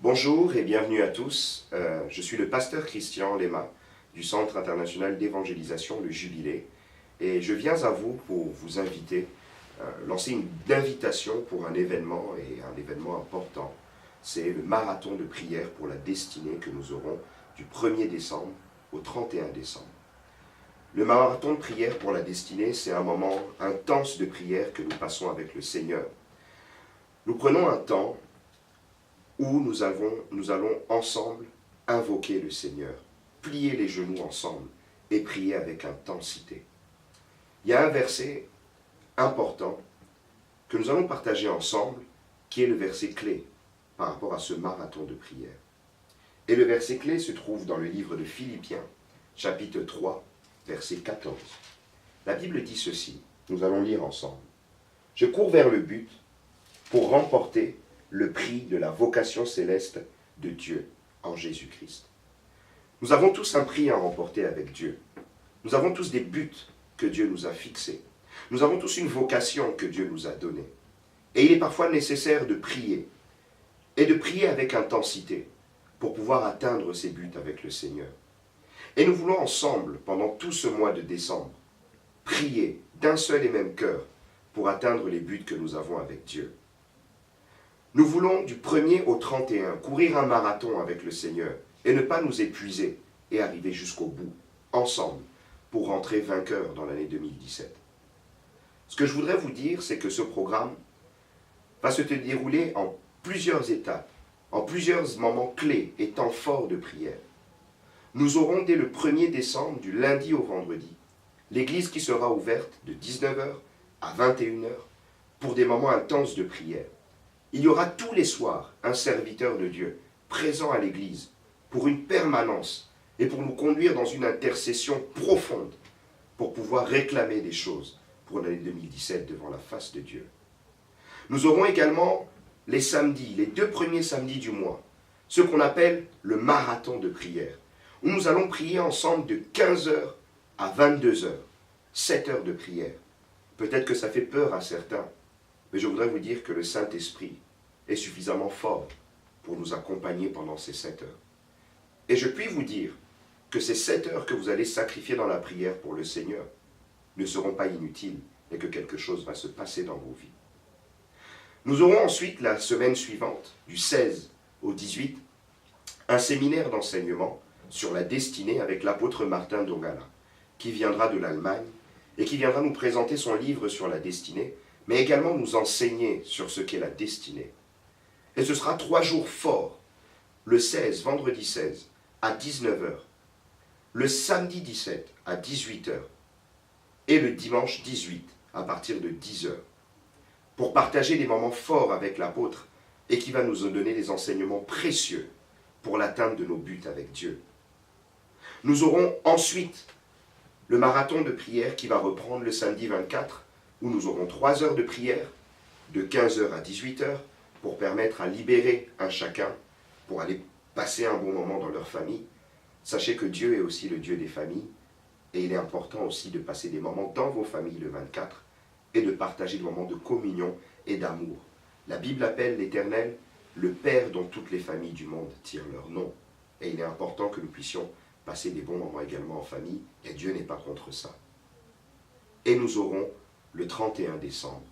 Bonjour et bienvenue à tous. Je suis le pasteur Christian Lema du Centre international d'évangélisation, le Jubilé, et je viens à vous pour vous inviter, lancer une invitation pour un événement important. C'est le marathon de prière pour la destinée que nous aurons du 1er décembre au 31 décembre. Le marathon de prière pour la destinée, c'est un moment intense de prière que nous passons avec le Seigneur. Nous prenons un temps où nous allons ensemble invoquer le Seigneur, plier les genoux ensemble et prier avec intensité. Il y a un verset important que nous allons partager ensemble, qui est le verset clé par rapport à ce marathon de prière. Et le verset clé se trouve dans le livre de Philippiens, chapitre 3, verset 14. La Bible dit ceci, nous allons lire ensemble. « Je cours vers le but pour remporter le prix de la vocation céleste de Dieu en Jésus-Christ. » Nous avons tous un prix à remporter avec Dieu. Nous avons tous des buts que Dieu nous a fixés. Nous avons tous une vocation que Dieu nous a donnée. Et il est parfois nécessaire de prier, et de prier avec intensité, pour pouvoir atteindre ces buts avec le Seigneur. Et nous voulons ensemble, pendant tout ce mois de décembre, prier d'un seul et même cœur pour atteindre les buts que nous avons avec Dieu. Nous voulons du 1er au 31 courir un marathon avec le Seigneur et ne pas nous épuiser et arriver jusqu'au bout, ensemble, pour rentrer vainqueurs dans l'année 2017. Ce que je voudrais vous dire, c'est que ce programme va se dérouler en plusieurs étapes, en plusieurs moments clés et temps forts de prière. Nous aurons dès le 1er décembre, du lundi au vendredi, l'église qui sera ouverte de 19h à 21h pour des moments intenses de prière. Il y aura tous les soirs un serviteur de Dieu présent à l'église pour une permanence et pour nous conduire dans une intercession profonde pour pouvoir réclamer des choses pour l'année 2017 devant la face de Dieu. Nous aurons également les samedis, les 2 premiers samedis du mois, ce qu'on appelle le marathon de prière, où nous allons prier ensemble de 15h à 22h, 7 heures de prière. Peut-être que ça fait peur à certains, mais je voudrais vous dire que le Saint-Esprit est suffisamment fort pour nous accompagner pendant ces 7 heures. Et je puis vous dire que ces 7 heures que vous allez sacrifier dans la prière pour le Seigneur ne seront pas inutiles et que quelque chose va se passer dans vos vies. Nous aurons ensuite la semaine suivante, du 16 au 18, un séminaire d'enseignement sur la destinée avec l'apôtre Martin Dongala, qui viendra de l'Allemagne et qui viendra nous présenter son livre sur la destinée, mais également nous enseigner sur ce qu'est la destinée. Et ce sera 3 jours forts, le 16, vendredi 16, à 19h, le samedi 17 à 18h, et le dimanche 18 à partir de 10h, pour partager des moments forts avec l'apôtre et qui va nous donner des enseignements précieux pour l'atteinte de nos buts avec Dieu. Nous aurons ensuite le marathon de prière qui va reprendre le samedi 24, où nous aurons 3 heures de prière, de 15h à 18h, pour permettre à libérer un chacun, pour aller passer un bon moment dans leur famille. Sachez que Dieu est aussi le Dieu des familles, et il est important aussi de passer des moments dans vos familles le 24, et de partager des moments de communion et d'amour. La Bible appelle l'Éternel le Père dont toutes les familles du monde tirent leur nom, et il est important que nous puissions passer des bons moments également en famille, et Dieu n'est pas contre ça. Et nous aurons le 31 décembre,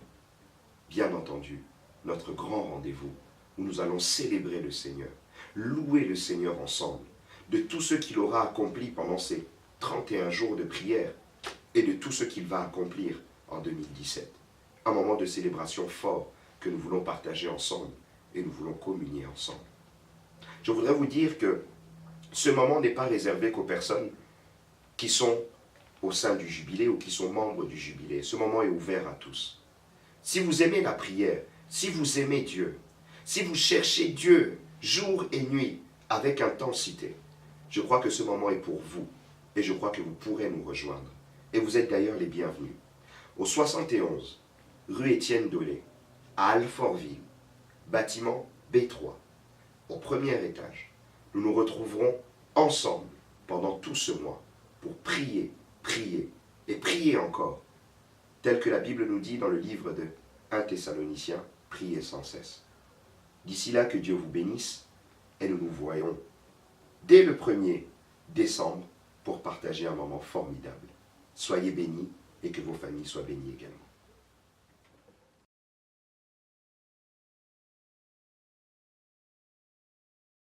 bien entendu, notre grand rendez-vous, où nous allons célébrer le Seigneur, louer le Seigneur ensemble, de tout ce qu'il aura accompli pendant ces 31 jours de prière, et de tout ce qu'il va accomplir en 2017. Un moment de célébration fort que nous voulons partager ensemble, et nous voulons communier ensemble. Je voudrais vous dire que ce moment n'est pas réservé qu'aux personnes qui sont au sein du Jubilé ou qui sont membres du Jubilé. Ce moment est ouvert à tous. Si vous aimez la prière, si vous aimez Dieu, si vous cherchez Dieu jour et nuit avec intensité, je crois que ce moment est pour vous et je crois que vous pourrez nous rejoindre. Et vous êtes d'ailleurs les bienvenus. Au 71, rue Étienne Dolé, à Alfortville, bâtiment B3, au premier étage. Nous nous retrouverons ensemble pendant tout ce mois pour prier, prier et prier encore, tel que la Bible nous dit dans le livre de 1 Thessaloniciens, priez sans cesse. D'ici là, que Dieu vous bénisse et nous nous voyons dès le 1er décembre pour partager un moment formidable. Soyez bénis et que vos familles soient bénies également.